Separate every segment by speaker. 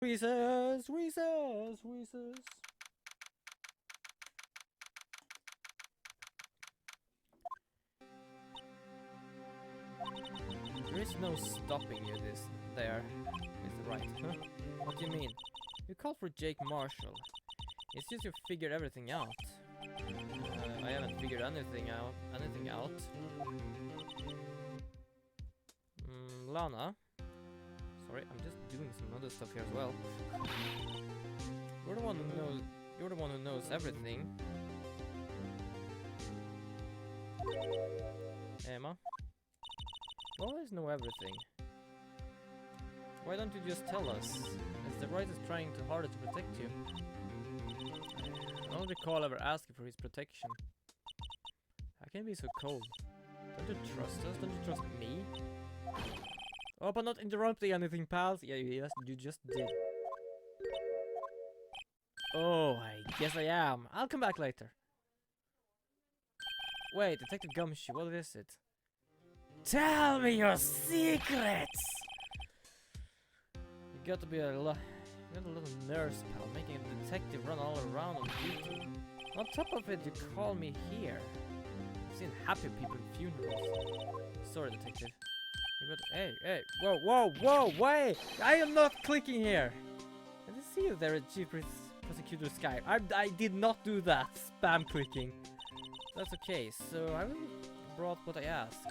Speaker 1: Recess, recess, recess. There is no stopping you there. Is right, huh? What do you mean? You called for Jake Marshall. It's just you figured everything out. I haven't figured anything out. Lana? Sorry, I'm just doing some other stuff here as well. You're the one who knows. You're the one who knows everything. Emma? You always know everything. Why don't you just tell us? As the right is trying too hard to protect you. I don't recall ever asking for his protection. How can you be so cold? Don't you trust us? Don't you trust me? Oh, but not interrupting anything, pals. Yeah, yes, you just did. Oh, I guess I am. I'll come back later. Wait, Detective Gumshoe, what is it? Tell me your secrets! You got to be a little nurse, pal, making a detective run all around on duty. On top of it, you call me here. I've seen happy people in funerals. Sorry, detective. Hey, whoa, wait! I am not clicking here! I didn't see you there at Chief Prosecutor Sky. I did not do that. Spam clicking. That's okay, so I really brought what I asked.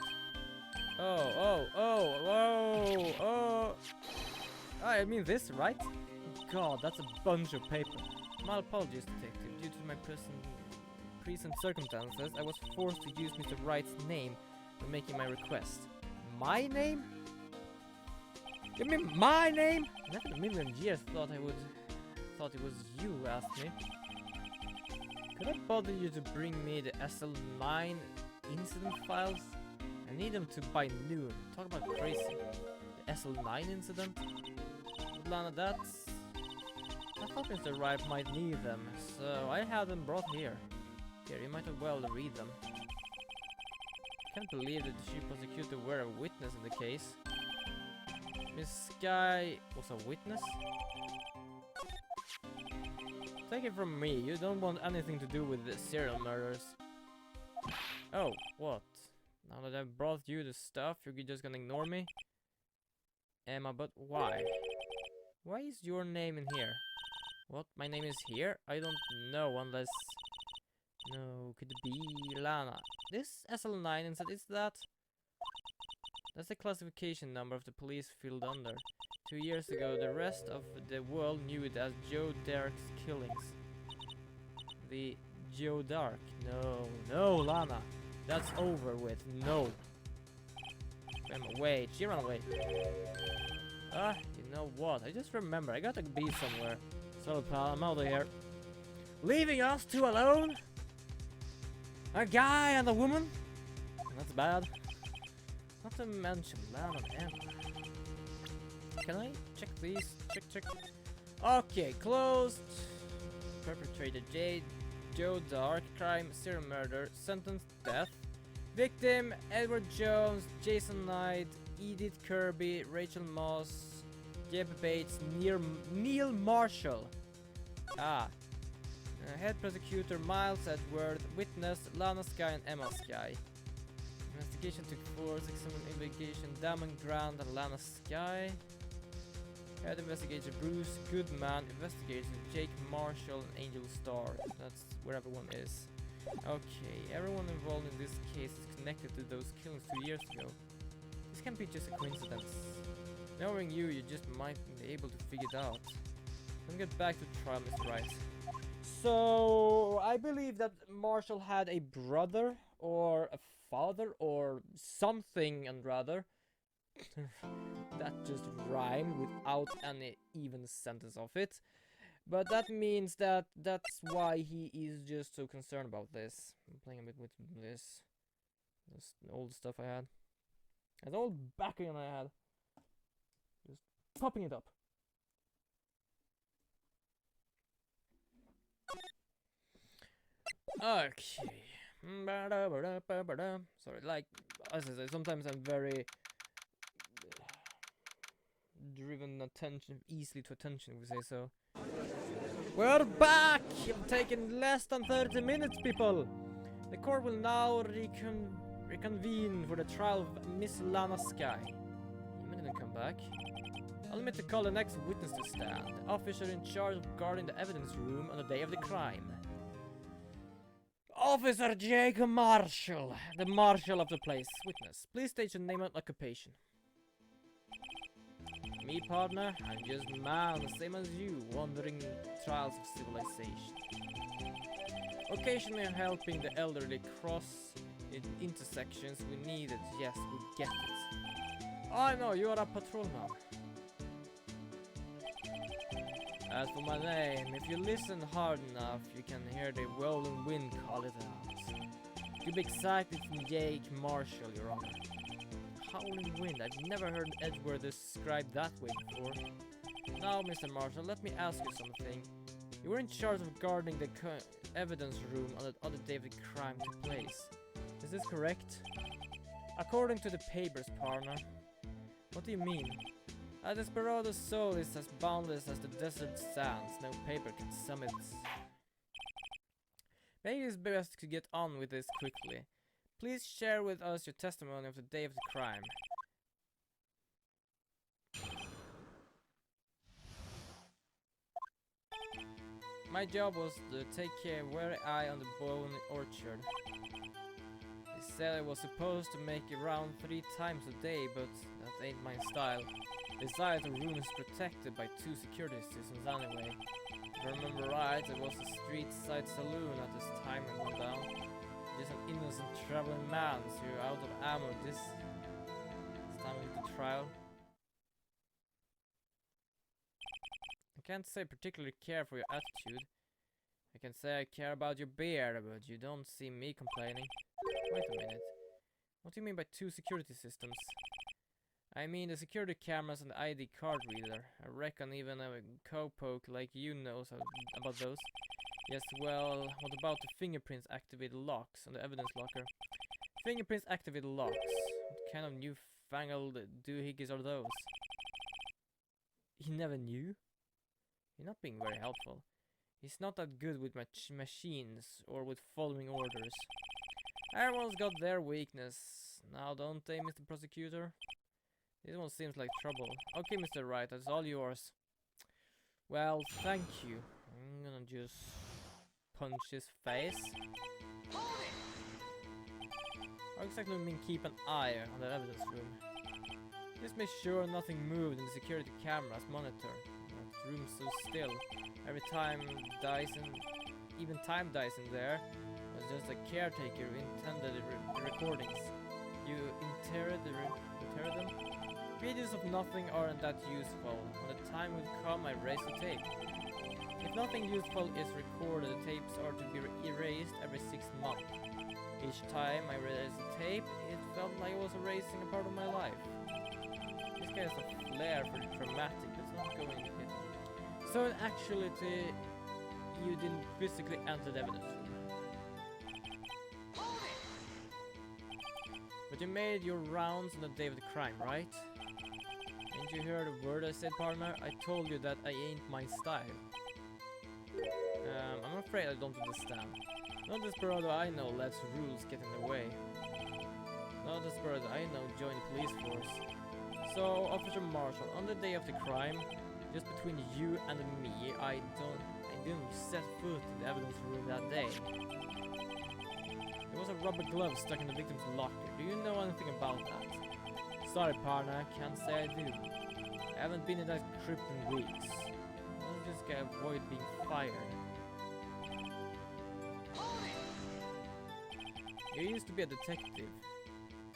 Speaker 1: I mean this, right? God, that's a bunch of paper. My apologies, detective. Due to my present circumstances, I was forced to use Mr. Wright's name when making my request. My name? You mean my name? Never in a million years thought it was you who asked me. Could I bother you to bring me the SL9 incident files? I need them by noon. Talk about crazy. The SL9 incident? Lana, I thought Mr. Wright might need them, so I had them brought here. Here, you might as well read them. I can't believe that the chief prosecutor were a witness in the case. Miss Sky was a witness? Take it from me, you don't want anything to do with the serial murders. Oh, what? Now that I've brought you the stuff, you're just gonna ignore me? Emma, but why? Why is your name in here? What? My name is here? I don't know unless... No, could it be Lana? This SL9 instead, is that? That's the classification number of the police field under. 2 years ago, the rest of the world knew it as Joe Dark's killings. The Joe Dark. No, Lana. That's over with. No. Emma, wait. She ran away. You know what? I just remember. I gotta be somewhere. So, pal, I'm out of here. Leaving us two alone? A guy and a woman? That's bad. Not to mention Lana and Emma. Can I check these? Check. Okay, closed. Perpetrator Joe Dark, crime, serial murder, sentence, death. Victim, Edward Jones, Jason Knight, Edith Kirby, Rachel Moss, Jeb Bates, Neil Marshall. Head prosecutor, Miles Edward, witness, Lana Sky and Emma Sky. Investigation took 4, 6, 7, investigation, Damon Grant and Lana Sky. Head investigator, Bruce Goodman, investigator, Jake Marshall and Angel Star. That's where everyone is. Okay, everyone involved in this case is connected to those killings 2 years ago. This can't be just a coincidence. Knowing you just might be able to figure it out. Let's get back to trial, Mr. Wright. So, I believe that Marshall had a brother, or a father, or something and rather. That just rhymed without any even sentence of it. But that means that that's why he is just so concerned about this. I'm playing a bit with this old stuff I had. An old backing I had. Just popping it up. Okay. Sorry, like, as I say, sometimes I'm very driven attention easily to attention, if we say so. We're back! You've taken less than 30 minutes, people! The court will now reconvene for the trial of Miss Lana Sky. You didn't come back. Allow me to call the next witness to stand. The officer in charge of guarding the evidence room on the day of the crime. Officer Jake Marshall, the marshal of the place. Witness, please state your name and occupation. Me, partner, I'm just a man, the same as you, wandering trials of civilization. Occasionally helping the elderly cross in intersections we need it, yes, we get it. I know, you are a patrolman. As for my name, if you listen hard enough, you can hear the rolling wind call it out. To be exact, it's Jake Marshall, Your Honor. Howling wind, I've never heard Edward described that way before. Now, Mr. Marshall, let me ask you something. You were in charge of guarding the evidence room on the other day of the crime took place. Is this correct? According to the papers, partner. What do you mean? A Desperado's soul is as boundless as the desert sands. No paper can sum it. Maybe it's best to get on with this quickly. Please share with us your testimony of the day of the crime. My job was to take care of wary eye on the bone orchard. They said I was supposed to make it round 3 times a day, but that ain't my style. Besides, the room is protected by 2 security systems anyway. If I remember right, it was a street-side saloon at this time I went down. Just an innocent traveling man, so you're out of ammo this time of the trial. I can't say I particularly care for your attitude. I can say I care about your beard, but you don't see me complaining. Wait a minute. What do you mean by 2 security systems? I mean the security cameras and the ID card reader. I reckon even a cowpoke like you knows about those. Yes, well, what about the fingerprints activated locks on the evidence locker? Fingerprints activated locks. What kind of newfangled doohickeys are those? He never knew? You're not being very helpful. He's not that good with machines or with following orders. Everyone's got their weakness. Now don't they, Mr. Prosecutor? This one seems like trouble. Okay, Mr. Wright, that's all yours. Well, thank you. I'm gonna just punch his face. How exactly do you mean keep an eye on the evidence room? Just make sure nothing moved in the security cameras monitor. That room's so still. Every time dies in, even time dies in there. It was just a caretaker who intended the recordings. You interred them? Videos of nothing aren't that useful. When the time will come, I erase the tape. If nothing useful is recorded, the tapes are to be erased every 6 months. Each time I erased the tape, it felt like I was erasing a part of my life. This guy has a flair for the dramatic, but it's not going to hit. So in actuality, you didn't physically enter the evidence room. But you made your rounds on the day of the crime, right? Didn't you hear the word I said, partner? I told you that I ain't my style. I'm afraid I don't understand. No Desperado I know lets rules get in the way. No Desperado I know join the police force. So, Officer Marshall, on the day of the crime, just between you and me, I didn't set foot in the evidence room that day. There was a rubber glove stuck in the victim's locker. Do you know anything about that? Sorry, partner, I can't say I do. I haven't been in that crypt in weeks. How does this guy avoid being fired? You used to be a detective,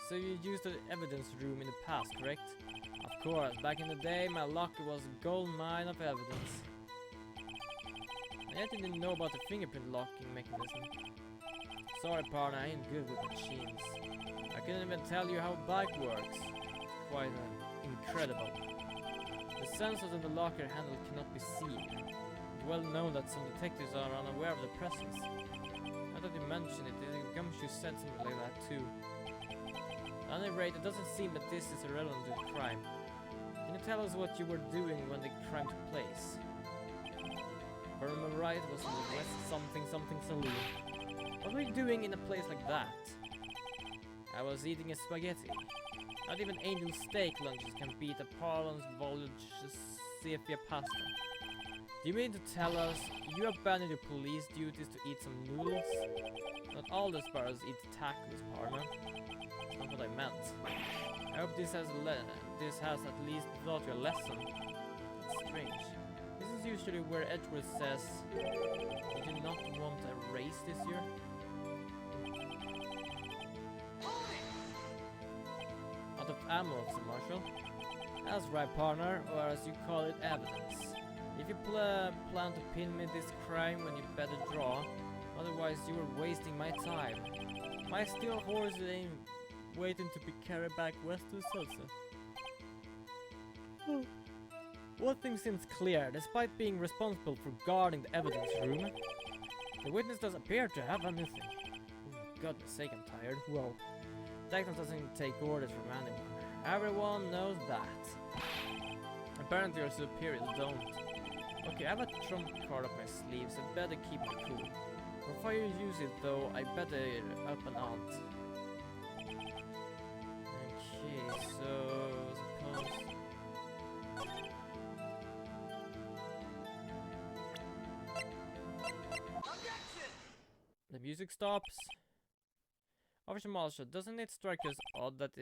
Speaker 1: so you used the evidence room in the past, correct? Of course, back in the day, my locker was a gold mine of evidence. I yet didn't know about the fingerprint locking mechanism. Sorry, partner, I ain't good with machines. I couldn't even tell you how a bike works. It's quite incredible. The sensors in the locker handle cannot be seen. It's well known that some detectives are unaware of the presence. Now that you mention it, the Gumshoe said something like that too. At any rate, it doesn't seem that this is irrelevant to the crime. Can you tell us what you were doing when the crime took place? If I remember right, it was in the West something saloon. What were you doing in a place like that? I was eating a spaghetti. Not even Angel steak lunches can beat a Parlon's voluptuous sepia pasta. Do you mean to tell us you abandoned your police duties to eat some noodles? Not all the sparrows eat tacos, partner. That's not what I meant. I hope this has at least taught you a lesson. That's strange. This is usually where Edgeworth says, "You do not want a race this year?" Out of ammo, Officer Marshall. That's right, partner, or as you call it, evidence. If you plan to pin me this crime, when you better draw. Otherwise, you were wasting my time. My steel horse ain't waiting to be carried back west to Tulsa. One thing seems clear. Despite being responsible for guarding the evidence room, the witness does appear to have anything. Goodness sake, I'm tired. Whoa. Detective doesn't take orders from anyone. Everyone knows that. Apparently your superiors don't. Okay, I have a trump card up my sleeve, so better keep it cool. Before you use it though, I better up an ant. Okay, so suppose... The music stops. Officer Marshall, doesn't it strike you as odd that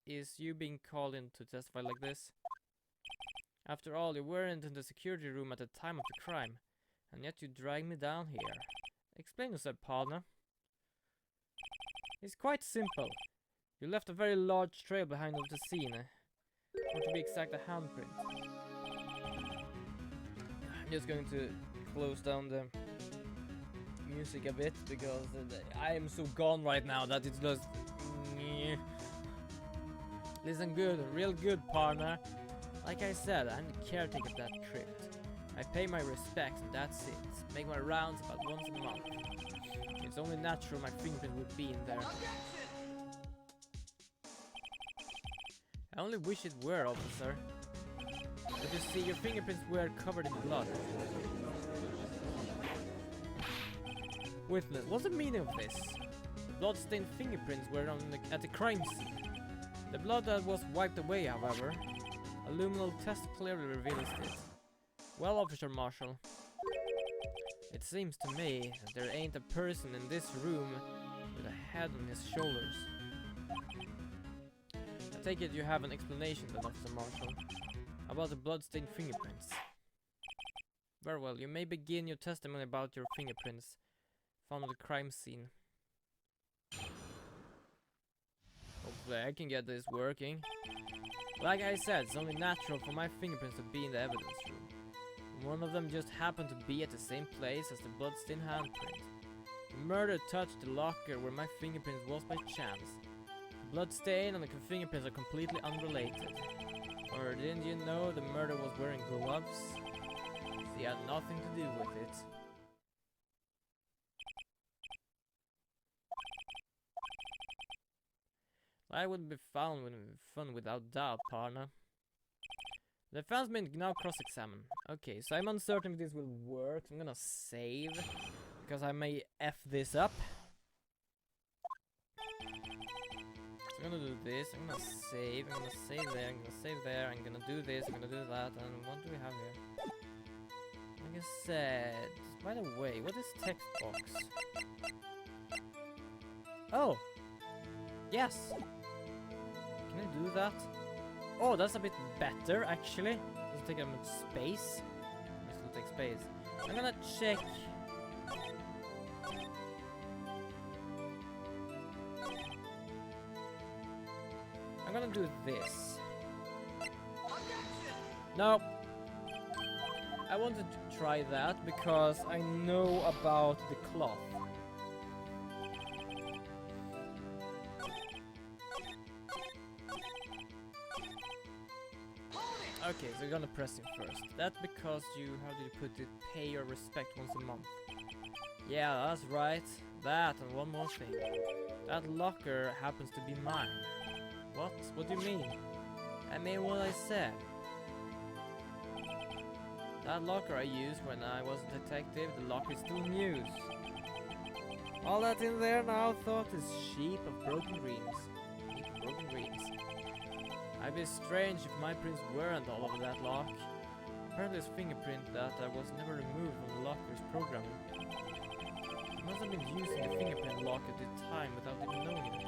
Speaker 1: is you being called in to testify like this? After all, you weren't in the security room at the time of the crime, and yet you dragged me down here. Explain yourself, partner. It's quite simple. You left a very large trail behind of the scene. Or to be exact, a handprint. I'm just going to close down the music a bit because I am so gone right now that it's just... Listen good, real good, partner. Like I said, I'm the caretaker of that crypt. I pay my respects and that's it. Make my rounds about once a month. It's only natural my fingerprint would be in there. I only wish it were, officer. But you see, your fingerprints were covered in blood. Witness, what's the meaning of this? The blood-stained fingerprints were at the crime scene. The blood that was wiped away, however, a luminal test clearly reveals it. Well, Officer Marshall, it seems to me that there ain't a person in this room with a head on his shoulders. I take it you have an explanation then, Officer Marshall, about the blood-stained fingerprints. Very well, you may begin your testimony about your fingerprints found at the crime scene. Hopefully I can get this working. Like I said, it's only natural for my fingerprints to be in the evidence room. One of them just happened to be at the same place as the bloodstained handprint. The murder touched the locker where my fingerprints was by chance. The bloodstain and the fingerprints are completely unrelated. Or didn't you know the murder was wearing gloves? He had nothing to do with it. I would be found with fun without doubt, partner. The defense may now cross-examine. Okay, so I'm uncertain if this will work. I'm gonna save, because I may F this up. So I'm gonna do this, I'm gonna save there, I'm gonna save there, I'm gonna do this, I'm gonna do that, and what do we have here? Like I said, by the way, what is text box? Oh! Yes! Can I do that? Oh, that's a bit better, actually. Doesn't take that much space. It still takes space. I'm gonna check. I'm gonna do this. No. I wanted to try that because I know about the cloth. Okay, so you're gonna press him first. That's because you, how do you put it, pay your respect once a month. Yeah, that's right. That and one more thing. That locker happens to be mine. What? What do you mean? I mean what I said. That locker I used when I was a detective, the locker is still in use. All that's in there now thought is sheep of broken dreams. Heap of broken dreams. I'd be strange if my prints weren't all over that lock. Apparently his fingerprint that I was never removed from the locker's programming. I must have been using the fingerprint lock at the time without even knowing it.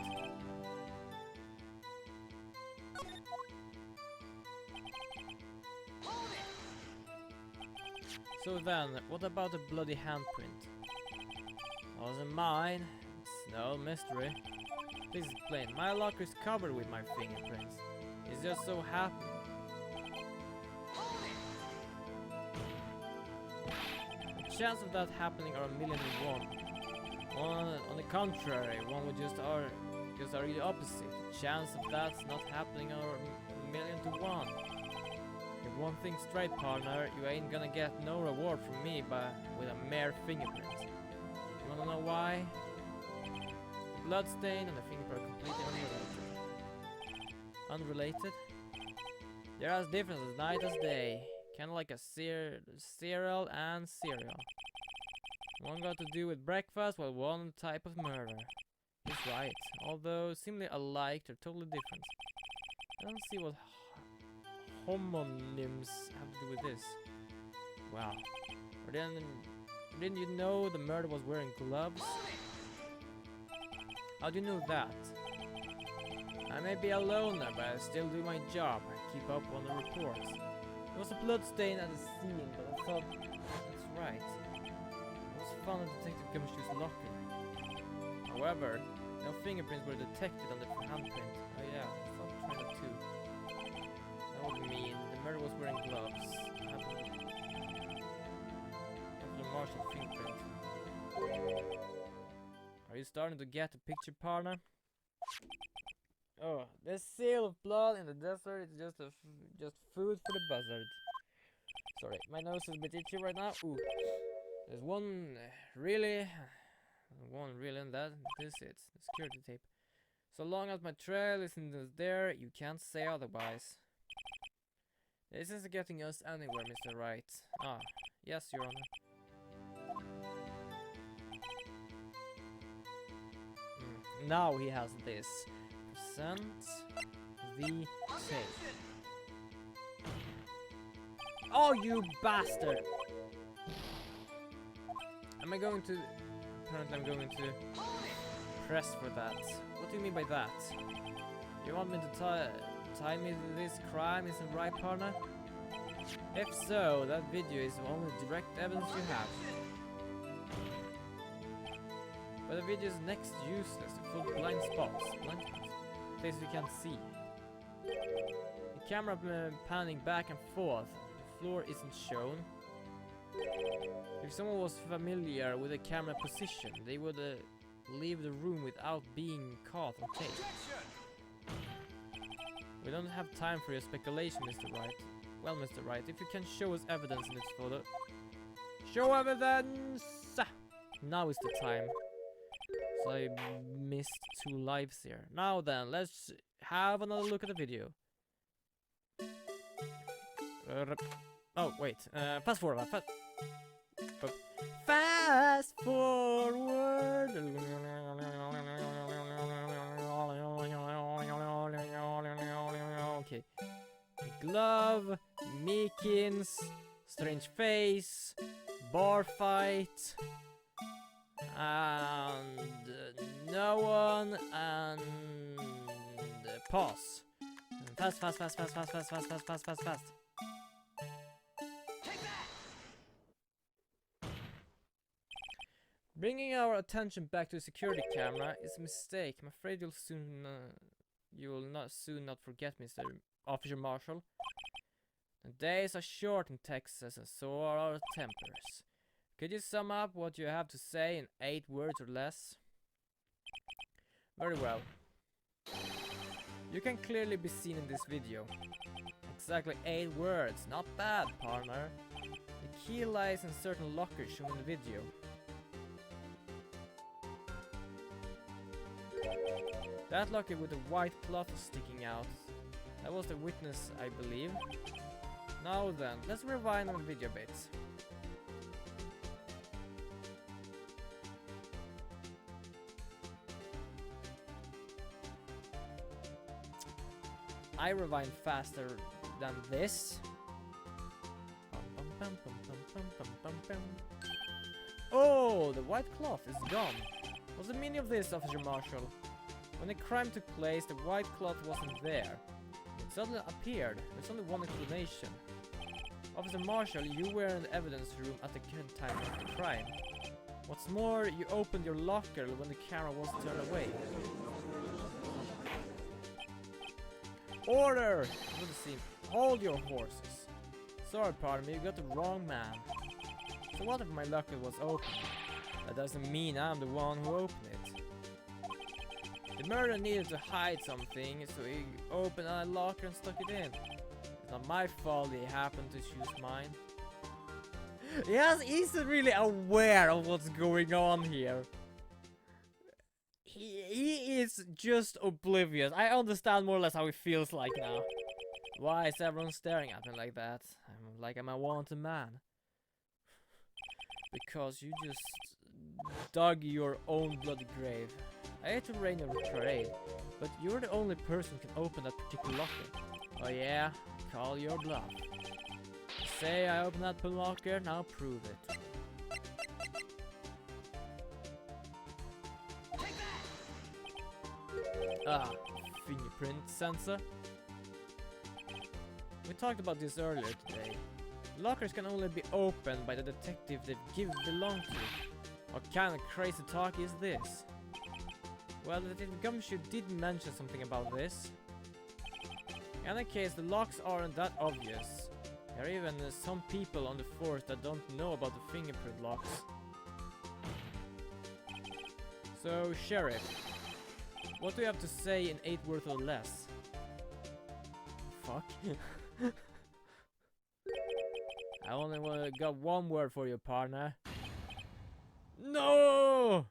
Speaker 1: So then, what about the bloody handprint? Wasn't mine. It's no mystery. Please explain. My locker is covered with my fingerprints. It's just so happened. The chance of that happening are 1,000,000 to 1. On the contrary, one would just argue the opposite. The chance of that's not happening are 1,000,000 to 1. If one thing straight, partner, you ain't gonna get no reward from me with a mere fingerprint. You wanna know why? The blood stain and the fingerprint are completely unrelated. Unrelated? They're as different as night as day. Kinda like a cereal and cereal. One got to do with breakfast, while one type of murder. He's right. Although seemingly alike, they're totally different. I don't see what homonyms have to do with this. Wow. Or didn't you know the murderer was wearing gloves? How do you know that? I may be a loner, but I still do my job. I keep up on the reports. There was a blood stain at the scene, but I thought that's right. It was found in Detective Gumshoe's locker. However, no fingerprints were detected on the handprint. Oh yeah, I thought I tried that too. That would mean the murderer was wearing gloves. After Marshall fingerprint. Are you starting to get the picture, partner? Oh, the seal of blood in the desert is just food for the buzzard. Sorry, my nose is a bit itchy right now. Ooh, there's one really, and that is it. The security tape. So long as my trail isn't there, you can't say otherwise. This isn't getting us anywhere, Mr. Wright. Ah, yes, Your Honor. Now he has this. Present the tape. Oh, you bastard! Am I going to... Apparently I'm going to press for that. What do you mean by that? You want me to tie me to this crime isn't right, partner? If so, that video is the only direct evidence you have. But the video is next useless, full blind spots. Places you can't see. The camera panning back and forth. The floor isn't shown. If someone was familiar with the camera position, they would leave the room without being caught on tape. We don't have time for your speculation, Mr. Wright. Well, Mr. Wright, if you can show us evidence in this photo... Show evidence! Now is the time. So I missed 2 lives here. Now then, let's have another look at the video. Oh, wait. Fast forward. Fast forward! Okay. Glove, Meekins, strange face, bar fight, and no one, and pause. Fast. Bringing our attention back to the security camera is a mistake. I'm afraid you'll soon not forget, Mr. Officer Marshall. The days are short in Texas, and so are our tempers. Could you sum up what you have to say in 8 words or less? Very well. You can clearly be seen in this video. Exactly 8 words, not bad, partner. The key lies in certain lockers shown in the video. That locker with the white cloth sticking out. That was the witness, I believe. Now then, let's rewind on the video bits. I rewind faster than this. Oh, the white cloth is gone. What's the meaning of this, Officer Marshall? When the crime took place, the white cloth wasn't there. It suddenly appeared. There's only one explanation. Officer Marshall, you were in the evidence room at the current time of the crime. What's more, you opened your locker when the camera was turned away. Order! Hold your horses. Sorry, pardon me, you got the wrong man. So what if my locker was open? That doesn't mean I'm the one who opened it. The murderer needed to hide something, so he opened a locker and stuck it in. It's not my fault he happened to choose mine. Yes, he's really aware of what's going on here. He is just oblivious. I understand more or less how he feels like now. Why is everyone staring at me like that? I'm like I'm a wanted man. Because you just dug your own bloody grave. I hate to rain your parade, but you're the only person who can open that particular locker. Oh yeah? Call your bluff. You say I opened that locker, now prove it. Ah, fingerprint sensor. We talked about this earlier today. Lockers can only be opened by the detective they belong to. What kind of crazy talk is this? Well, Detective Gumshoe did mention something about this. In any case, the locks aren't that obvious. There are even some people on the force that don't know about the fingerprint locks. So, Sheriff, what do you have to say in 8 words or less? Fuck. I only got 1 word for you, partner. No!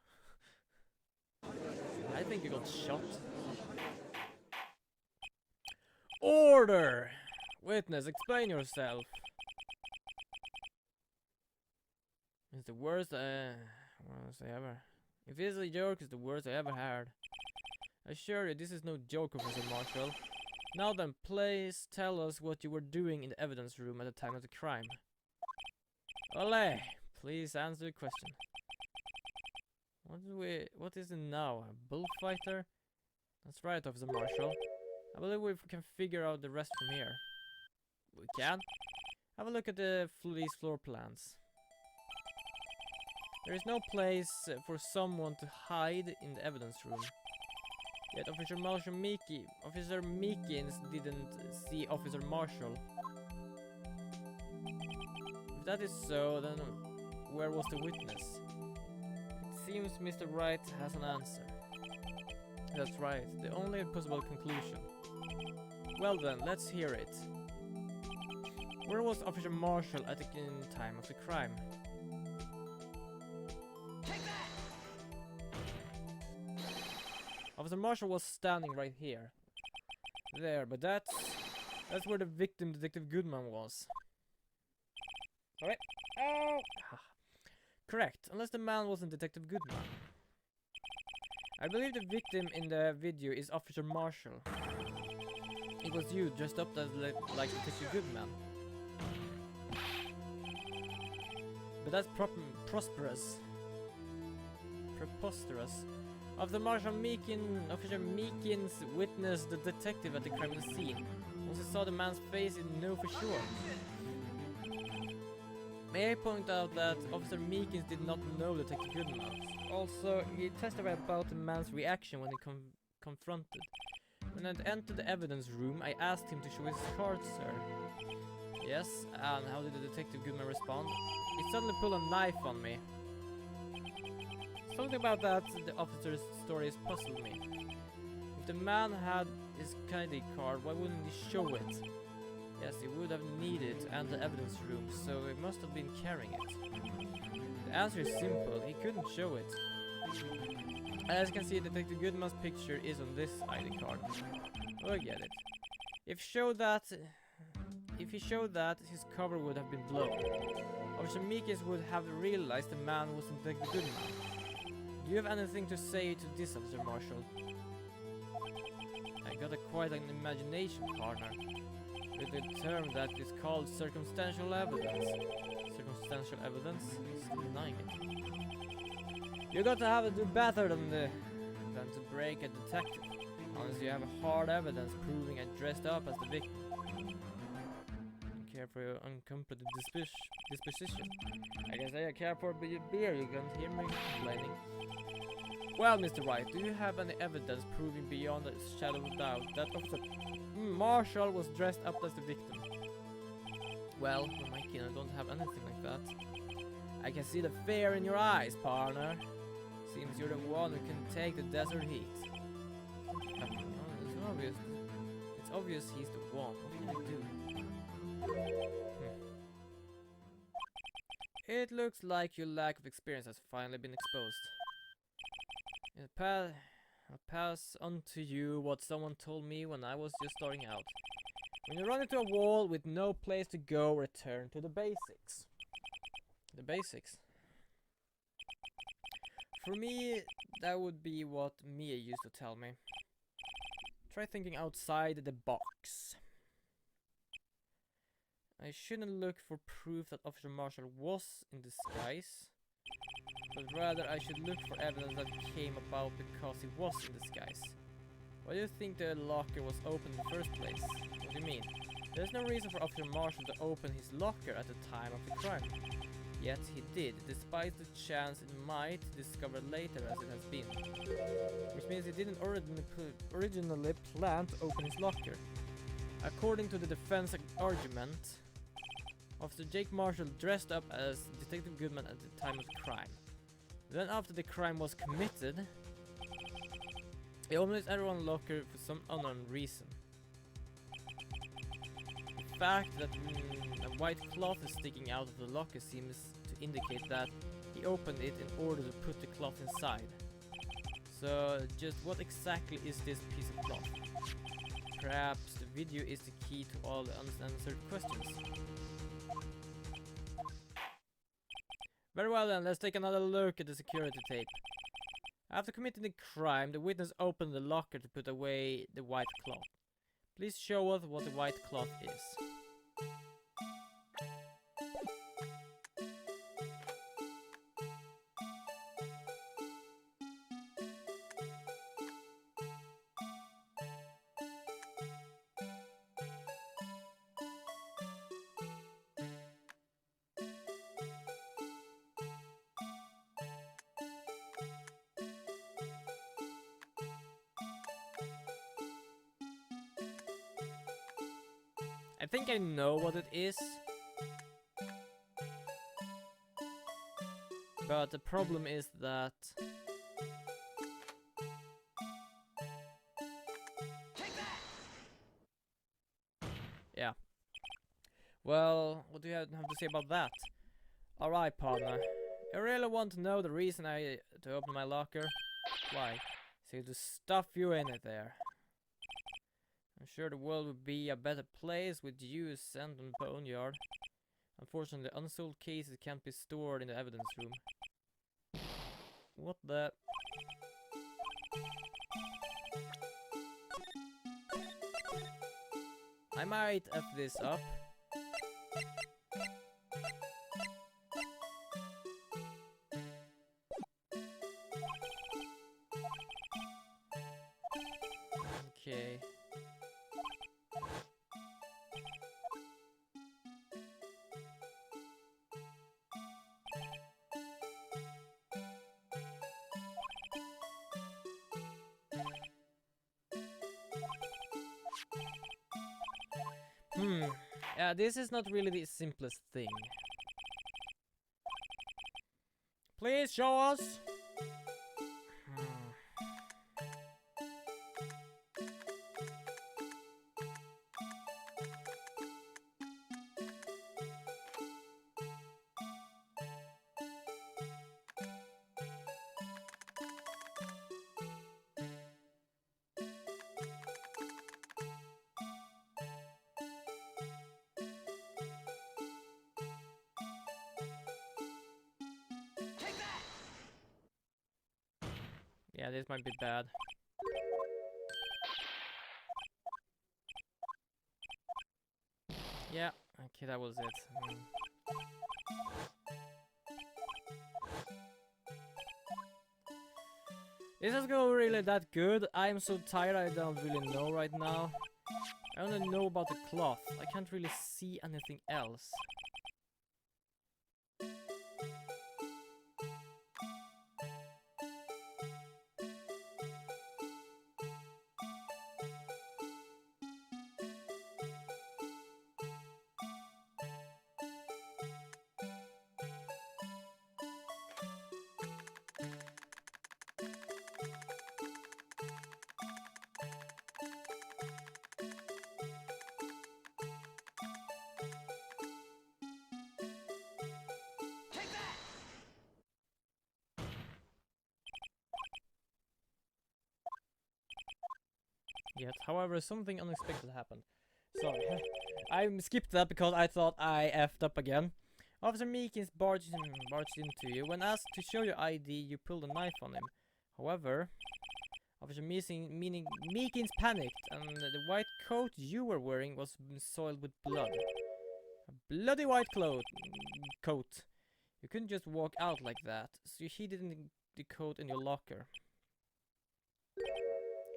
Speaker 1: I think you got shot. Order! Witness, explain yourself. It's the worst worst I ever. If it's a joke, it's the worst I ever heard. I assure you, this is no joke, Officer Marshall. Now then, please tell us what you were doing in the evidence room at the time of the crime. Ole, please answer the question. What is it now? A bullfighter? That's right, Officer Marshall. I believe we can figure out the rest from here. We can? Have a look at the police floor plans. There is no place for someone to hide in the evidence room. Yet Officer Meekins didn't see Officer Marshall. If that is so, then where was the witness? It seems Mr. Wright has an answer. That's right, the only possible conclusion. Well then, let's hear it. Where was Officer Marshall at the time of the crime? Officer Marshall was standing right here. There, but that's where the victim, Detective Goodman, was. Alright. Oh! Correct, unless the man wasn't Detective Goodman. I believe the victim in the video is Officer Marshall. It was you dressed up as like Detective Goodman. But that's preposterous. Officer Meekins witnessed the detective at the crime scene. Once he saw the man's face, he knew for sure. May I point out that Officer Meekins did not know Detective Goodman. Also, he testified about the man's reaction when he confronted. When I entered the evidence room, I asked him to show his card, sir. Yes, and how did the Detective Goodman respond? He suddenly pulled a knife on me. Something about that, the officer's stories puzzled me. If the man had his ID card, why wouldn't he show it? Yes, he would have needed to enter the evidence room, so he must have been carrying it. The answer is simple, he couldn't show it. As you can see, Detective Goodman's picture is on this ID card. Oh, I get it. If show that if he showed that, his cover would have been blown. Officer Mikis would have realized the man wasn't the good man. Do you have anything to say to this, Officer Marshall? I got quite an imagination, partner. With a term that is called circumstantial evidence. Circumstantial evidence? He's denying it. You got to have it do better than to break a detective. Unless you have hard evidence proving I dressed up as the victim. Care for your uncomfortable disposition. I can say I care for beer, you can't hear me complaining. Well, Mr. Wright, do you have any evidence proving beyond a shadow of doubt that Officer Marshall was dressed up as the victim? Well, Mikey, I don't have anything like that. I can see the fear in your eyes, partner. Seems you're the one who can take the desert heat. It's obvious he's the one. What can I do? It looks like your lack of experience has finally been exposed. I'll pass on to you what someone told me when I was just starting out. When you run into a wall with no place to go, return to the basics. The basics. For me, that would be what Mia used to tell me. Try thinking outside the box. I shouldn't look for proof that Officer Marshall was in disguise, but rather I should look for evidence that came about because he was in disguise. Why do you think the locker was open in the first place? What do you mean? There's no reason for Officer Marshall to open his locker at the time of the crime. Yet he did, despite the chance it might discover later as it has been. Which means he didn't originally plan to open his locker. According to the defense argument, Officer Jake Marshall dressed up as Detective Goodman at the time of the crime. Then after the crime was committed, he opened everyone's locker for some unknown reason. The fact that a white cloth is sticking out of the locker seems to indicate that he opened it in order to put the cloth inside. So just what exactly is this piece of cloth? Perhaps the video is the key to all the unanswered questions. Very well then, let's take another look at the security tape. After committing the crime, the witness opened the locker to put away the white cloth. Please show us what the white cloth is. I think I know what it is. But the problem is that yeah. Well, what do you have to say about that? Alright, partner. You really want to know the reason to open my locker? Why? So to stuff you in it there. I'm sure the world would be a better place with you sent on Boneyard. Unfortunately, unsolved cases can't be stored in the evidence room. What the... I might F this up. Okay. Yeah, this is not really the simplest thing. Please show us. Yeah, this might be bad. Yeah, okay, that was it. Is this go really that good? I'm so tired, I don't really know right now. I only know about the cloth. I can't really see anything else. Yet, however, something unexpected happened. Sorry, I skipped that because I thought I effed up again. Officer Meekins barged into you. When asked to show your ID, you pulled a knife on him. However, Officer Meekins panicked, and the white coat you were wearing was soiled with blood. A bloody white coat. You couldn't just walk out like that, so you hid the coat in your locker.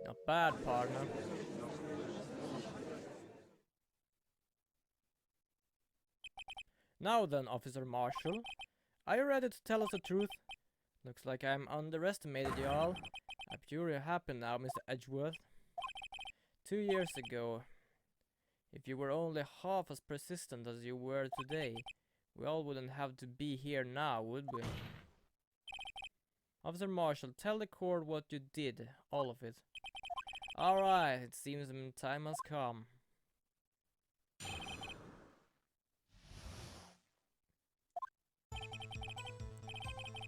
Speaker 1: Not bad, partner. Now then, Officer Marshall, are you ready to tell us the truth? Looks like I'm underestimated y'all. I'm sure you're happy now, Mr. Edgeworth. 2 years ago, if you were only half as persistent as you were today, we all wouldn't have to be here now, would we? Officer Marshall, tell the court what you did, all of it. Alright, it seems the time has come.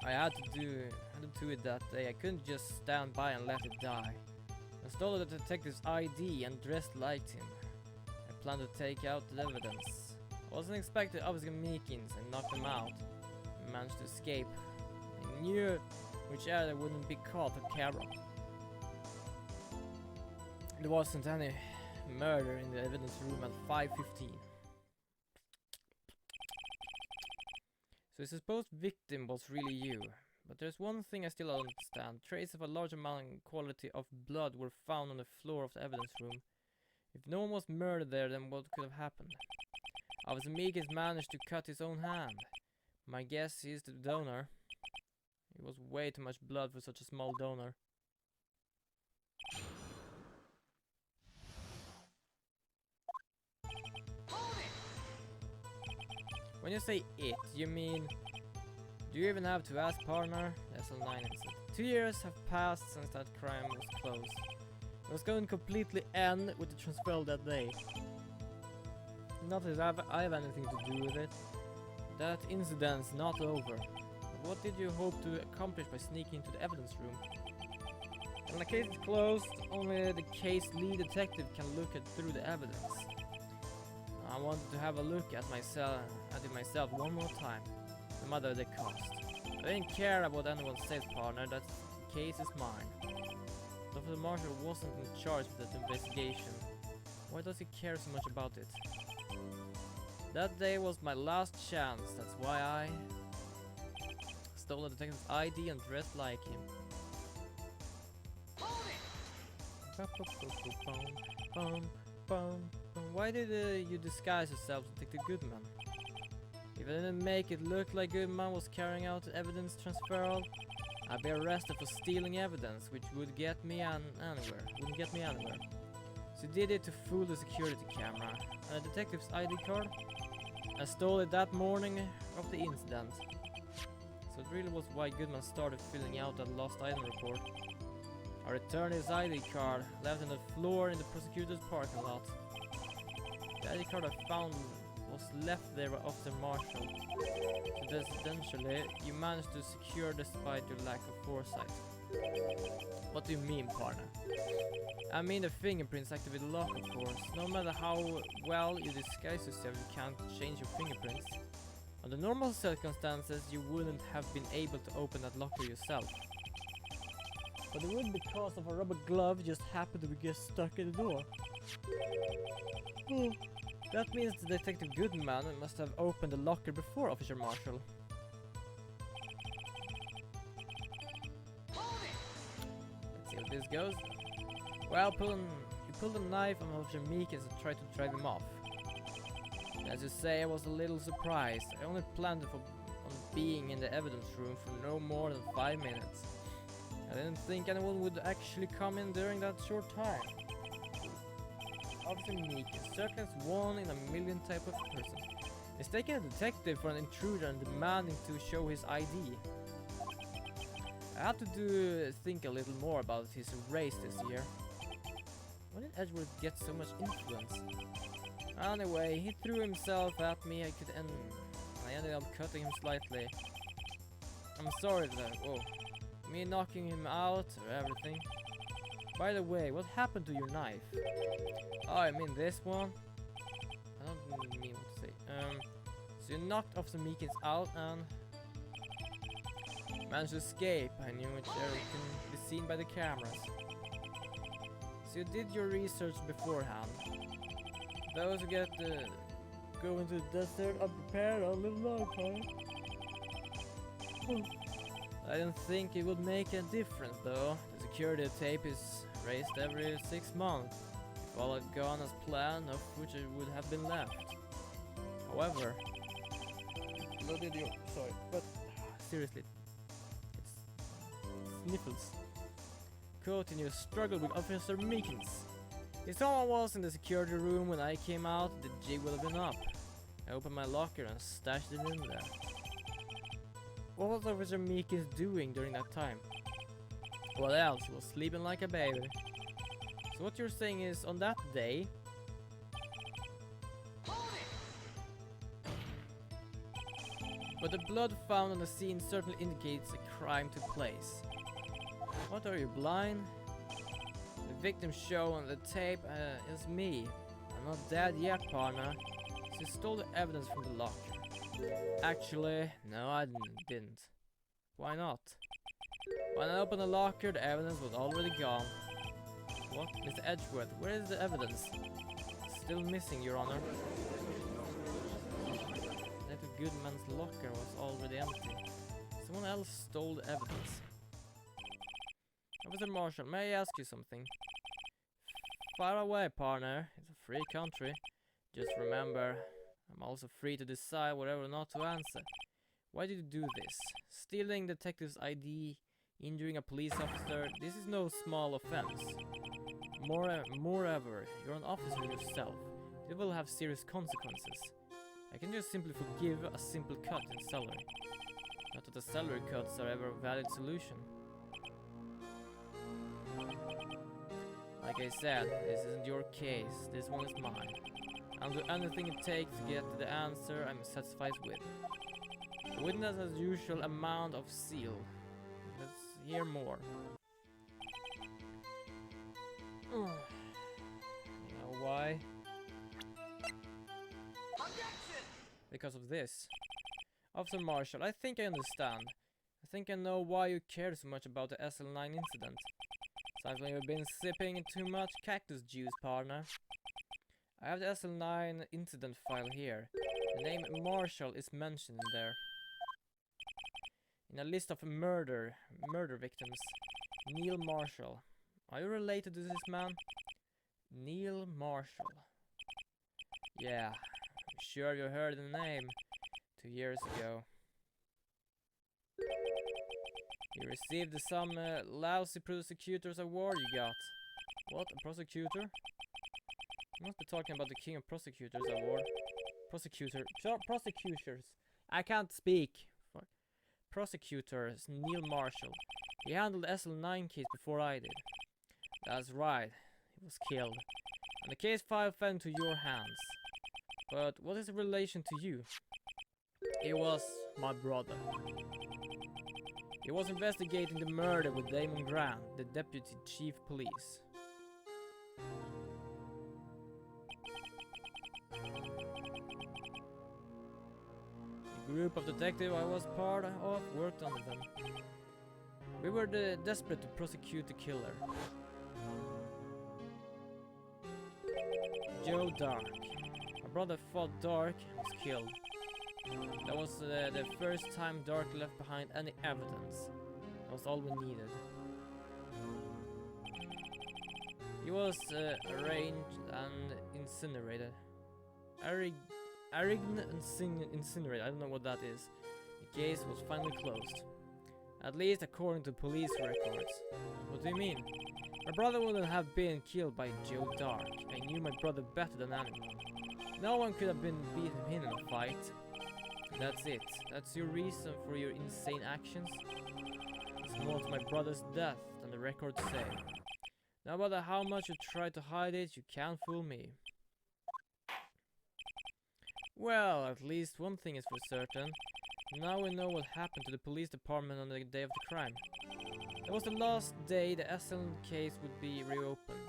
Speaker 1: I had to do it that day. I couldn't just stand by and let it die. I stole the detective's ID and dressed like him. I planned to take out the evidence. I wasn't expecting Officer Meekins and knocked him out. I managed to escape. I knew which area wouldn't be caught or Carol. There wasn't any murder in the evidence room at 5:15. So the supposed victim was really you. But there's one thing I still don't understand. Traces of a large amount and quality of blood were found on the floor of the evidence room. If no one was murdered there, then what could have happened? Officer Meekins managed to cut his own hand. My guess is the donor. It was way too much blood for such a small donor. When you say it, you mean... Do you even have to ask, partner? SL9 answered. 2 years have passed since that crime was closed. It was going to completely end with the transfer that day. Not that I have anything to do with it. That incident's not over. But what did you hope to accomplish by sneaking into the evidence room? When the case is closed, only the case lead detective can look through the evidence. I wanted to have a look at it myself one more time, no matter the cost. I didn't care about anyone says, partner. That case is mine. Dr. Marshall wasn't in charge of that investigation. Why does he care so much about it? That day was my last chance. That's why I stole the detective's ID and dressed like him. Why did you disguise yourself as Detective Goodman? If I didn't make it look like Goodman was carrying out evidence transferal, I'd be arrested for stealing evidence, which would get me anywhere. Wouldn't get me anywhere. So you did it to fool the security camera. And a detective's ID card? I stole it that morning of the incident. So it really was why Goodman started filling out that lost item report. I returned his ID card, left on the floor in the prosecutor's parking lot. The ID card I found was left there by Officer Marshall. So essentially, you managed to secure despite your lack of foresight. What do you mean, partner? I mean the fingerprints activate the lock, of course. No matter how well you disguise yourself, you can't change your fingerprints. Under normal circumstances, you wouldn't have been able to open that locker yourself. But it would because of a rubber glove just happened to get stuck in the door. Oh, that means the Detective Goodman must have opened the locker before Officer Marshall. Let's see how this goes. Well, you pulled a knife on Officer Meekins and tried to drive him off. As you say, I was a little surprised. I only planned on being in the evidence room for no more than 5 minutes. I didn't think anyone would actually come in during that short time. Officer Meekins certainly is one in a million type of person. Mistaking a detective for an intruder and demanding to show his ID. I have to think a little more about his race this year. When did Edgeworth get so much influence? Anyway, he threw himself at me. I ended up cutting him slightly. I'm sorry that. Oh, me knocking him out or everything. By the way, what happened to your knife? Oh, I mean this one. I don't mean what to say. So you knocked Officer Meekins out and managed to escape. I knew it can be seen by the cameras. So you did your research beforehand. Those who get go into the desert are prepared a little long time. I don't think it would make a difference though. The security tape is raised every 6 months. If all had gone as planned, of which it would have been left. However, sorry, but seriously, it's sniffles. Continue struggle with Officer Meekins. If someone was in the security room when I came out, the jig would have been up. I opened my locker and stashed it in there. What was Officer Meekins doing during that time? What else? He was sleeping like a baby. So what you're saying is, on that day... But the blood found on the scene certainly indicates a crime took place. What, are you blind? The victim shown on the tape is me. I'm not dead yet, partner. So you stole the evidence from the locker. Actually, no, I didn't. Why not? When I opened the locker, the evidence was already gone. What? Mr. Edgeworth, where is the evidence? Still missing, Your Honor. Detective Goodman's locker was already empty. Someone else stole the evidence. Officer Marshall, may I ask you something? Fire away, partner. It's a free country. Just remember, I'm also free to decide whatever or not to answer. Why did you do this? Stealing detective's ID, injuring a police officer, this is no small offense. Moreover, you're an officer yourself. It will have serious consequences. I can just simply forgive a simple cut in salary. Not that the salary cuts are ever a valid solution. Like I said, this isn't your case, this one is mine. I'll do anything it takes to get to the answer I'm satisfied with. The witness has usual amount of seal. Let's hear more. You know why? Because of this. Officer Marshall, I think I understand. I think I know why you care so much about the SL9 incident. Sounds like you've been sipping too much cactus juice, partner. I have the SL9 incident file here. The name Marshall is mentioned in there. In a list of murder victims. Neil Marshall. Are you related to this man? Neil Marshall. Yeah, I'm sure you heard the name 2 years ago. You received some lousy prosecutor's award you got. What, a prosecutor? You must be talking about the King of Prosecutors award. Prosecutors. I can't speak. Fuck. Prosecutors, Neil Marshall. He handled the SL9 case before I did. That's right. He was killed. And the case file fell into your hands. But what is the relation to you? He was my brother. He was investigating the murder with Damon Grant, the deputy chief police. The group of detectives I was part of worked under them. We were desperate to prosecute the killer. Joe Dark. My brother fought Dark and was killed. That was the first time Dark left behind any evidence. That was all we needed. He was arranged and incinerated. Incinerated, I don't know what that is. The case was finally closed. At least according to police records. What do you mean? My brother wouldn't have been killed by Joe Dark. I knew my brother better than anyone. No one could have been beaten him in a fight. That's it. That's your reason for your insane actions? It's more to my brother's death than the records say. No matter how much you try to hide it, you can't fool me. Well, at least one thing is for certain. Now we know what happened to the police department on the day of the crime. It was the last day the SL case would be reopened.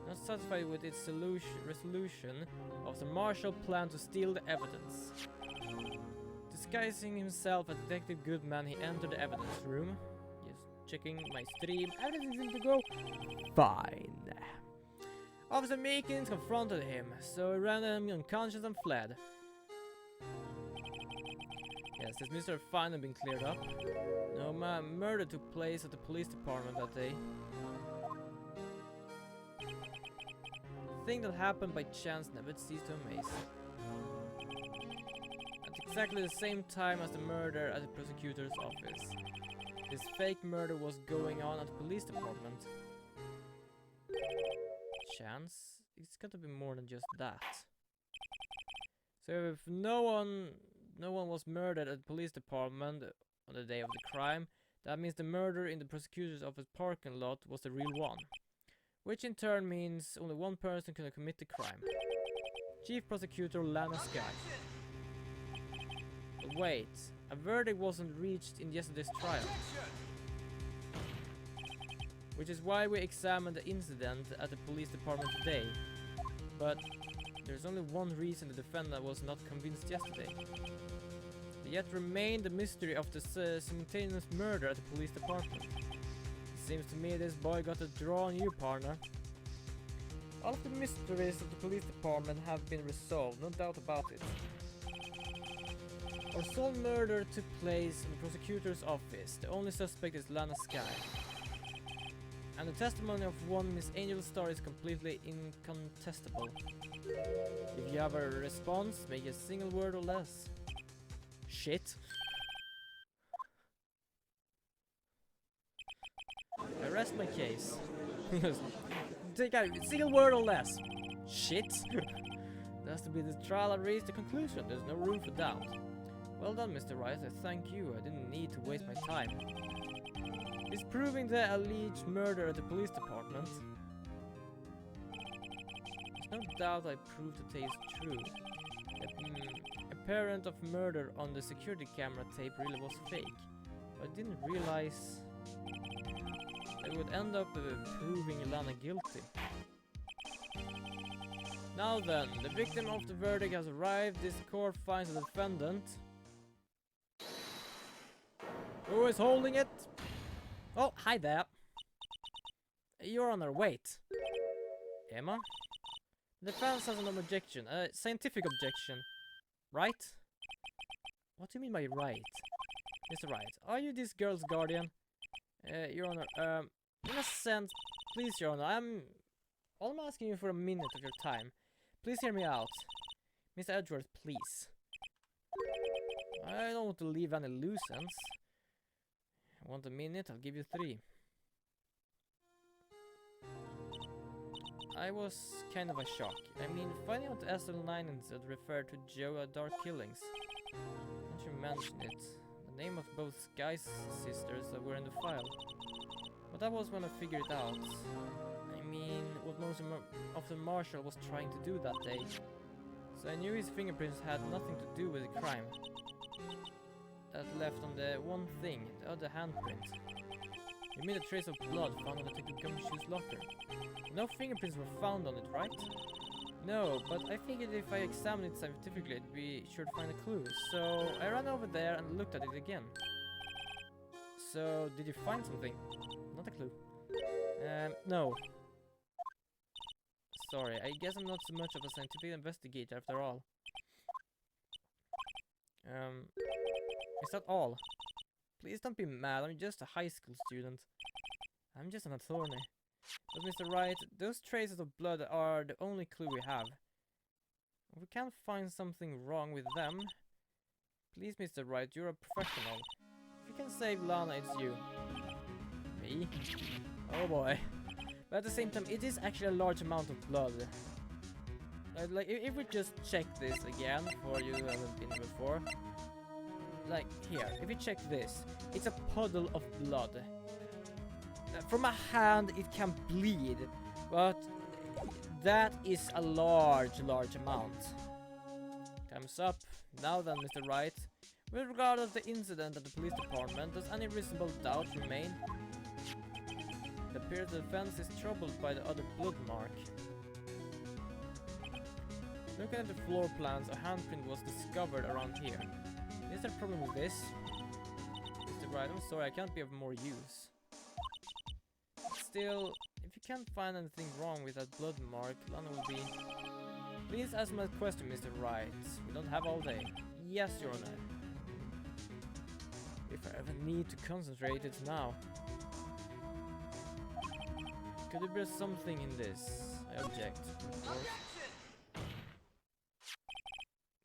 Speaker 1: Not satisfied with its resolution, Officer Marshall planned to steal the evidence. Disguising himself as Detective Goodman, he entered the evidence room. Just checking my stream. Everything seemed to go fine. Officer Meekins confronted him, so he ran him unconscious and fled. Yes, this Mr. Fine had been cleared up. No murder took place at the police department that day. The thing that happened by chance never ceased to amaze. At exactly the same time as the murder at the prosecutor's office, this fake murder was going on at the police department. Chance? It's got to be more than just that. So if no one was murdered at the police department on the day of the crime, that means the murder in the prosecutor's office parking lot was the real one. Which in turn means only one person can commit the crime. Chief Prosecutor Lana Skye. But wait, a verdict wasn't reached in yesterday's trial. Which is why we examined the incident at the police department today. But there's only one reason the defendant was not convinced yesterday. There yet remained the mystery of the simultaneous murder at the police department. It seems to me this boy got a draw on you, partner. All of the mysteries of the police department have been resolved, no doubt about it. Our sole murder took place in the prosecutor's office. The only suspect is Lana Skye. And the testimony of one Miss Angel Star is completely incontestable. If you have a response, make a single word or less. Shit. I rest my case. Take a single word or less. Shit. There has to be this trial and reach the conclusion. There's no room for doubt. Well done, Mr. Rice. I thank you. I didn't need to waste my time. Disproving the alleged murder at the police department. There's no doubt I proved the tale is true. The apparent of murder on the security camera tape really was fake. But I didn't realize I would end up proving Lana guilty. Now then, the victim of the verdict has arrived. This court finds the defendant. Who is holding it? Oh, hi there. You're on our wait. Emma? The defense has an objection, a scientific objection. Right? What do you mean by right? Mr. Right, are you this girl's guardian? Your Honor, in a sense, please, Your Honor, all I'm asking you for a minute of your time. Please hear me out. Mr. Edgeworth, please. I don't want to leave any loose ends. Want a minute? I'll give you 3. I was kind of a shock. I mean, finding out SL9 instead referred to Joe Dark killings. Don't you mention it? The name of both Skye's sisters that were in the file. But that was when I figured it out. I mean, what Officer Marshall was trying to do that day. So I knew his fingerprints had nothing to do with the crime. That left on the one thing, the other handprint. You mean a trace of blood found on Detective Gumshoe's locker? No fingerprints were found on it, right? No, but I figured if I examined it scientifically, I'd be sure to find a clue. So I ran over there and looked at it again. So, did you find something? Not a clue. No. Sorry, I guess I'm not so much of a scientific investigator after all. Is that all? Please don't be mad, I'm just a high school student. I'm just an attorney. But Mr. Wright, those traces of blood are the only clue we have. If we can't find something wrong with them, please, Mr. Wright, you're a professional. If you can save Lana, it's you. Me? Oh boy. But at the same time, it is actually a large amount of blood. Like, if we just check this again, for you who haven't been before. Like, here, if you check this, it's a puddle of blood. From a hand, it can bleed, but that is a large amount. Time's up. Now then, Mr. Wright, with regard to the incident at the police department, does any reasonable doubt remain? It appears the defense is troubled by the other blood mark. Looking at the floor plans, a handprint was discovered around here. Is there a problem with this? Mr. Wright, I'm sorry, I can't be of more use. Still, if you can't find anything wrong with that blood mark, Lana will be... Please ask my question, Mr. Wright. We don't have all day. Yes, Your Honor. If I ever need to concentrate, it's now. Could there be something in this? I object.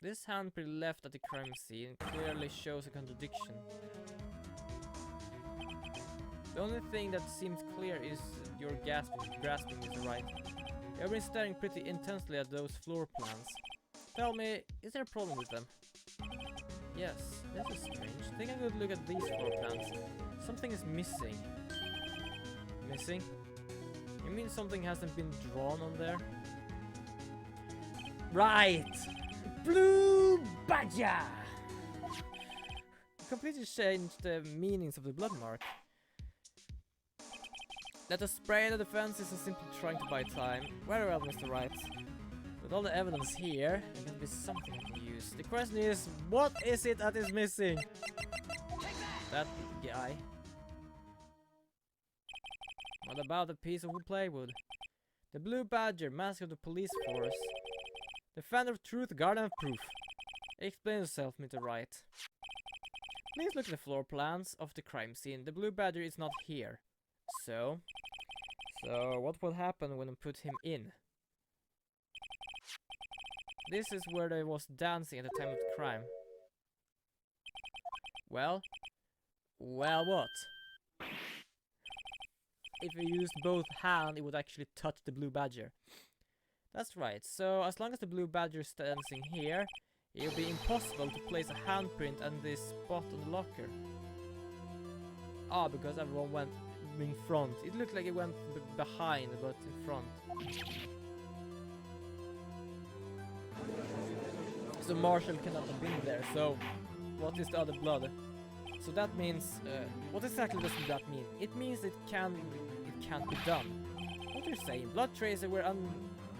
Speaker 1: This handprint left at the crime scene clearly shows a contradiction. The only thing that seems clear is your grasping, Mr. Wright. You have been staring pretty intensely at those floor plans. Tell me, is there a problem with them? Yes, this is strange. Take a good look at these floor plans. Something is missing. Missing? You mean something hasn't been drawn on there? Right! Blue Badger! Completely changed the meanings of the blood mark. Let us spray the defenses and simply trying to buy time. Very well, Mr. Wright. With all the evidence here, there can be something I can use. The question is, what is it that is missing? That guy. What about the piece of plywood? The Blue Badger, mask of the police force. Defender of truth, guardian of proof. Explain yourself, Mr. Wright. Please look at the floor plans of the crime scene. The Blue Badger is not here. So what will happen when I put him in? This is where they was dancing at the time of the crime. Well what? If we used both hands, it would actually touch the Blue Badger. That's right, so as long as the Blue Badger is dancing here, it will be impossible to place a handprint on this spot on the locker. Ah, because everyone went in front. It looked like it went behind, but in front. So Marshall cannot have been there, so what is the other blood? So that means, what exactly does that mean? It means it can't be done. What are you saying? Blood traces were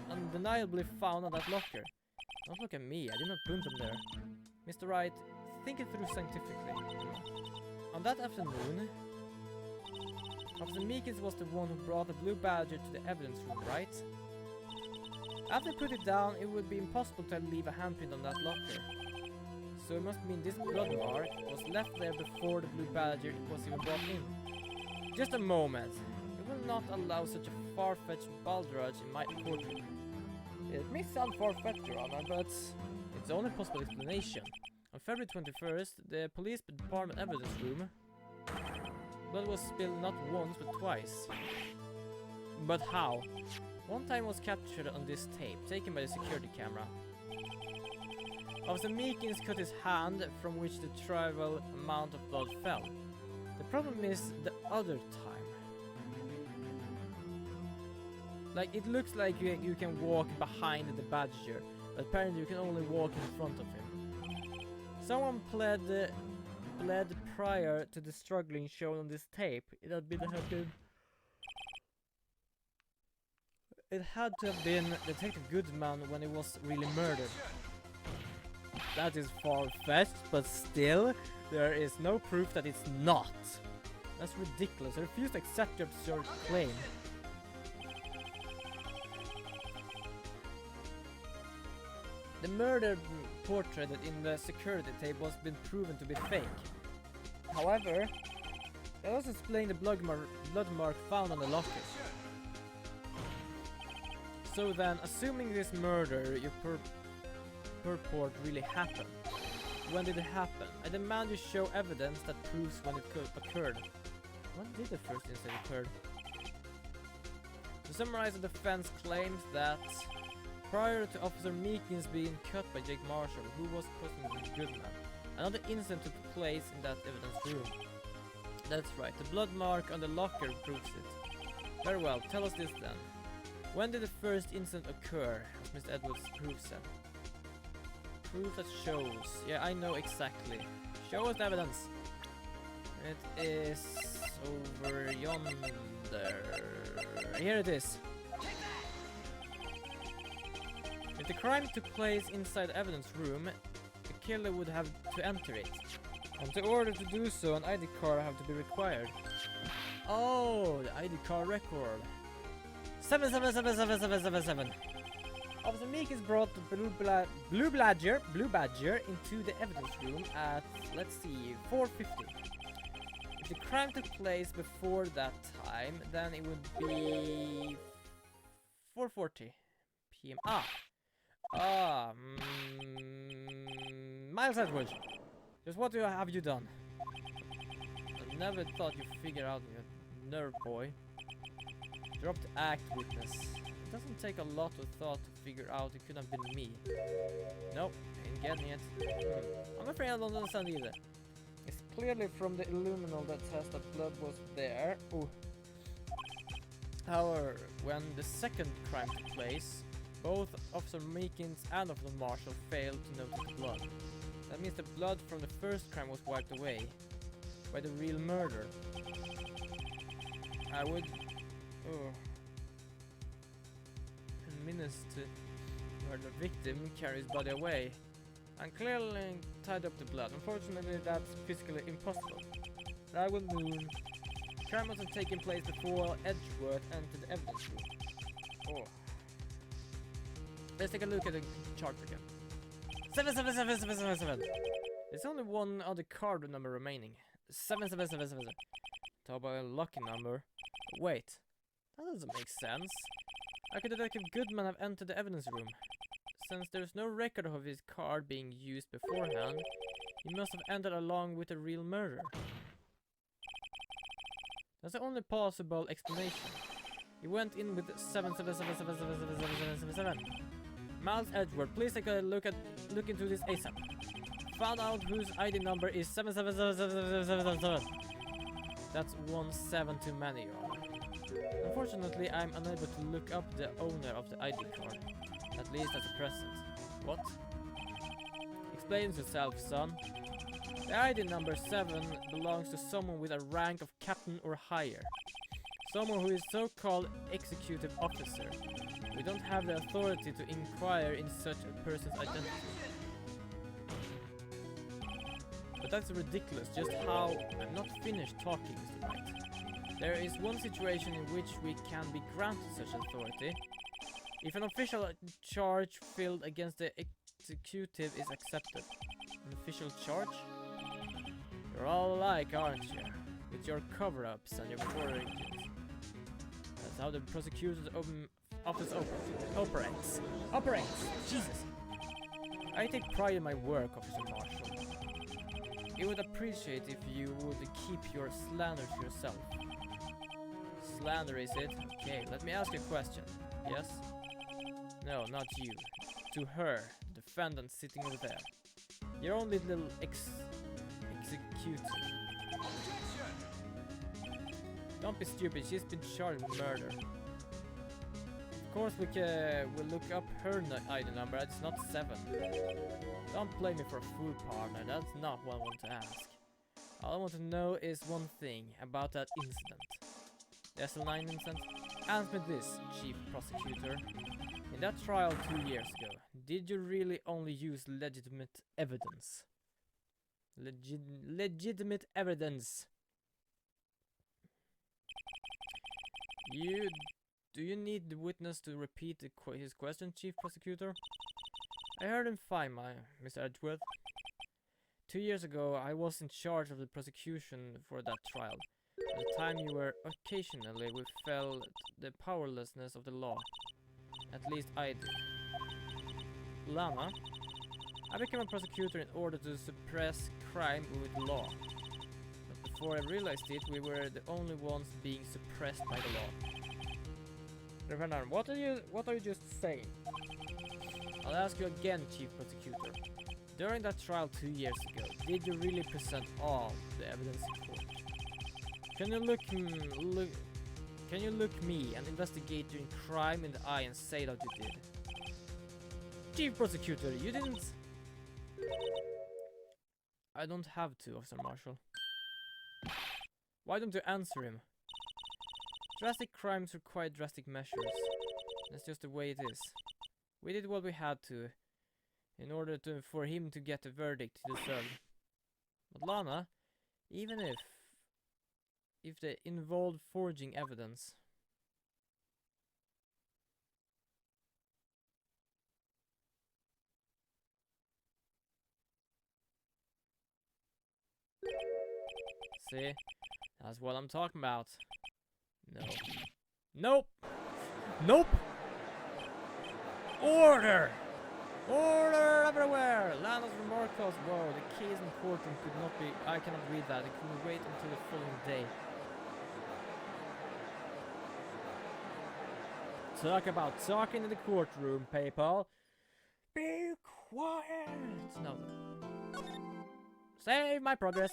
Speaker 1: undeniably found on that locker. Don't look at me, I did not put them there. Mr. Wright, think it through scientifically. On that afternoon, Officer Meekins was the one who brought the Blue Badger to the evidence room, right? After he put it down, it would be impossible to leave a handprint on that locker. So it must mean this blood mark was left there before the Blue Badger was even brought in. Just a moment. We will not allow such a far-fetched balderdash in my courtroom. It may sound far-fetched, Your Honor, but it's the only possible explanation. On February 21st, the police department evidence room, blood was spilled not once but twice. But how? One time was captured on this tape, taken by the security camera. Officer Meekins cut his hand, from which the trivial amount of blood fell. The problem is the other time. Like, it looks like you can walk behind the Badger, but apparently you can only walk in front of him. Someone bled prior to the struggling shown on this tape. It had to have been Detective Goodman when he was really murdered. That is far-fetched, but still, there is no proof that it's not. That's ridiculous. I refuse to accept your absurd claim. The murder portrait in the security tape has been proven to be fake. However, it also explains the blood mark found on the locker. So then, assuming this murder you purport really happened, when did it happen? I demand you show evidence that proves when it occurred. When did the first incident occur? To summarize, the defense claims that prior to Officer Meekins being cut by Jake Marshall, who was prosecuting Goodman, another incident took place in that evidence room. That's right, the blood mark on the locker proves it. Very well, tell us this then. When did the first incident occur, as Mr. Edwards' proof said? Proof that shows. Yeah, I know exactly. Show us the evidence. It is over yonder. Here it is. If the crime took place inside the evidence room, the killer would have to enter it. And in order to do so, an ID card have to be required. Oh, the ID card record. 7777777. Officer Meekins brought the Blue Badger into the evidence room at, let's see, 4:50. If the crime took place before that time, then it would be 4:40 p.m. Miles Edwards, just what have you done? I never thought you'd figure out your nerve, boy. Drop the act, witness. It doesn't take a lot of thought to figure out it could have been me. Nope, ain't getting it. I'm afraid I don't understand either. It's clearly from the illuminal that says that blood was there. Ooh. However, when the second crime took place, both Officer Meekins and Officer Marshall failed to notice the blood. That means the blood from the first crime was wiped away by the real murder. I would... minutes to where the victim carries body away and clearly tied up the blood. Unfortunately, that's physically impossible. That will mean crime must have taken place before Edgeworth entered the evidence room. Let's take a look at the chart again. 7777777. There's only one other card number remaining. 7777. Talk about a lucky number. Wait, that doesn't make sense. How could Detective Goodman have entered the evidence room? Since there's no record of his card being used beforehand, he must have entered along with the real murder. That's the only possible explanation. He went in with 777777777. Miles Edgeworth, please take a look into this ASAP. Found out whose ID number is 7777777. That's 17 too many, Your Honor. Unfortunately, I'm unable to look up the owner of the ID card, at least as a present. What? Explain yourself, son. The ID number 7 belongs to someone with a rank of captain or higher. Someone who is so-called executive officer. We don't have the authority to inquire in such a person's identity. But that's ridiculous, just how... I'm not finished talking, Mr. Wright. There is one situation in which we can be granted such authority. If an official charge filed against the executive is accepted. An official charge? You're all alike, aren't you? With your cover-ups and your foragings. That's how the prosecutor's office operates. Jesus! I take pride in my work, Officer Marshall. I would appreciate if you would keep your slander to yourself. Slander, is it? Okay, let me ask you a question. Yes? No, not you. To her, the defendant sitting over there. Your own little executive. Don't be stupid, she's been charged with murder. Of course we'll look up her ID number, it's not 7. Don't play me for a fool, partner, that's not what I want to ask. All I want to know is one thing about that incident. The SL9 incident? Answer me this, Chief Prosecutor. In that trial 2 years ago, did you really only use legitimate evidence? Legitimate evidence. Do you need the witness to repeat his question, Chief Prosecutor? I heard him fine, Mr. Edgeworth. 2 years ago, I was in charge of the prosecution for that trial. At the time you were, occasionally we felt the powerlessness of the law. At least I did. Lana, I became a prosecutor in order to suppress crime with law. But before I realized it, we were the only ones being suppressed by the law. Reverend, what are you just saying? I'll ask you again, Chief Prosecutor. During that trial 2 years ago, did you really present all the evidence in court? Can you look me, an investigator in crime, in the eye and say that you did? Chief Prosecutor, you didn't... I don't have to, Officer Marshall. Why don't you answer him? Drastic crimes require drastic measures. That's just the way it is. We did what we had to, in order for him to get the verdict he deserved. But Lana, even if they involved forging evidence... See? That's what I'm talking about. No. Nope! Nope! Order! Order everywhere! Lana's remarkals. Whoa, the case in courtroom could not be... I cannot read that. It could wait until the following day. Talk about talking in the courtroom, people. Be quiet! No. Save my progress.